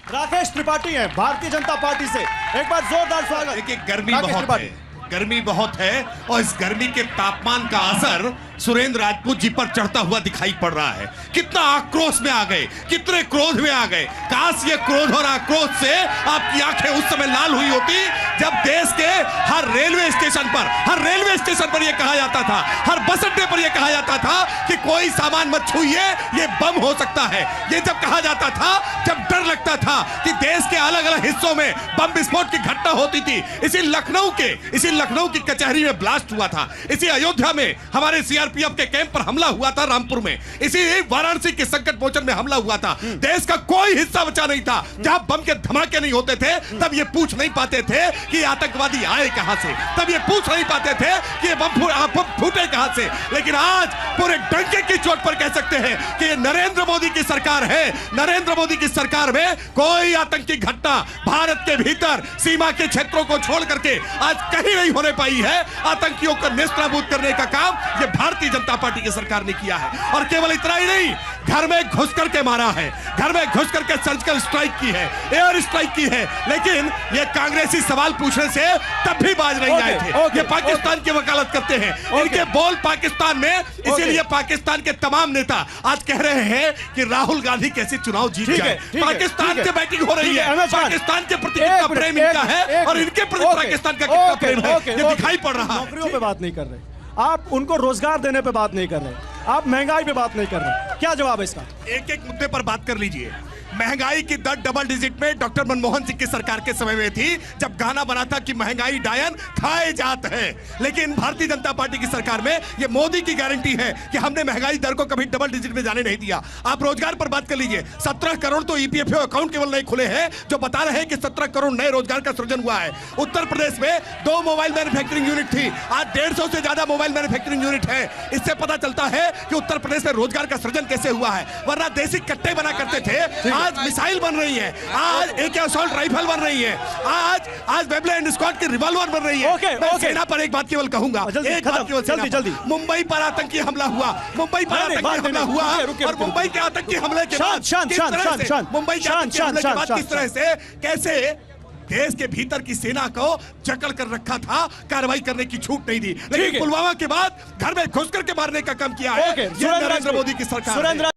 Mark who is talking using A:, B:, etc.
A: राकेश त्रिपाठी हैं भारतीय जनता पार्टी से। एक बार जोरदार स्वागत।
B: देखिए गर्मी बहुत है और इस गर्मी के तापमान का असर सुरेंद्र राजपूत जी पर चढ़ता हुआ दिखाई पड़ रहा है। कितना आक्रोश में आ गए, कितने क्रोध में आ गए। काश ये क्रोध और आक्रोश से आपकी आंखें उस समय लाल हुई होती जब देश के हर रेलवे स्टेशन पर यह कहा जाता था, हर बस अड्डे पर यह कहा जाता था कि कोई सामान मत छूइए, ये बम हो सकता है। ये जब कहा जाता था, जब डर लगता था कि देश के अलग अलग हिस्सों में बम विस्फोट की घटना होती थी। इसी लखनऊ की कचहरी में ब्लास्ट हुआ था, इसी अयोध्या में हमारे सीआरपीएफ के कैंप पर हमला हुआ था, रामपुर में, इसी वाराणसी के संकट मोचन में हमला हुआ था। देश का कोई हिस्सा बचा नहीं था जहां बम के धमाके नहीं होते थे। तब ये पूछ नहीं पाते थे कि आतंकवादी आए कहां से, तब ये पूछ नहीं पाते थे कि बम फूटे कहां से। लेकिन आज पूरे डंके की चोट पर कह सकते हैं कि नरेंद्र मोदी की सरकार है। नरेंद्र मोदी की सरकार में कोई आतंकी घटना भारत के भीतर सीमा के क्षेत्रों को छोड़ करके आज कहीं नहीं होने पाई है। आतंकियों को नेस्तनाबूद करने का काम ये भारतीय जनता पार्टी की सरकार ने किया है। और केवल इतना ही नहीं, घर में घुस करके मारा है, घर में घुस करके सर्जिकल स्ट्राइक की है, एयर स्ट्राइक की है। लेकिन ये कांग्रेसी सवाल पूछने से तब भी बाज नहीं आए थे। ये पाकिस्तान की वकालत करते हैं, इनके बोल पाकिस्तान में, इसीलिए पाकिस्तान के तमाम नेता आज कह रहे हैं कि राहुल गांधी कैसे चुनाव जीत जाए। पाकिस्तान से बैटिंग हो रही है, पाकिस्तान के प्रति कितना प्रेम इनका है और इनके प्रति पाकिस्तान का कितना प्रेम है ये दिखाई पड़ रहा है।
A: नौकरियों पे बात नहीं कर रहे आप, उनको रोजगार देने पे बात नहीं कर रहे आप, महंगाई पे बात नहीं कर रहे। क्या जवाब है इसका?
B: एक एक मुद्दे पर बात कर लीजिए। महंगाई की दर डबल डिजिट में डॉक्टर मनमोहन सिंह की सरकार के समय में थी, जब गाना बना था कि महंगाई डायन खाए जात है। लेकिन भारतीय जनता पार्टी की सरकार में यह मोदी की गारंटी है कि हमने महंगाई दर को कभी डबल डिजिट में जाने नहीं दिया। आप रोजगार पर बात कर लीजिए। 17 करोड़ तो ईपीएफओ अकाउंट केवल नहीं खुले हैं जो बता रहे हैं कि 17 करोड़ नए रोजगार का सृजन हुआ है। उत्तर प्रदेश में 2 मोबाइल मैन्युफैक्चरिंग यूनिट थी, आज 150 से ज्यादा मोबाइल मैन्युफैक्चरिंग यूनिट है। इससे पता चलता है कि उत्तर प्रदेश में रोजगार का सृजन कैसे हुआ है। वरना देसी कट्टे बना करते थे, आज मिसाइल बन रही है, आज AK असॉल्ट राइफल बन रही है, आज वेबले एंड स्क्वाड की रिवॉल्वर बन रही है। मैं सेना पर एक बात केवल कहूंगा, एक बात केवल जल्दी। मुंबई पर आतंकी हमला हुआ, मुंबई पर आतंकी हमला हुआ और मुंबई के आतंकी हमले के बाद मुंबई के आतंकी हमले के बाद किस तरह से कैसे देश के भीतर की सेना को जकड़ कर रखा था, कार्रवाई करने की छूट नहीं दी। लेकिन पुलवामा के बाद घर में घुस करके मारने का काम किया है ये नरेंद्र मोदी की सरकार।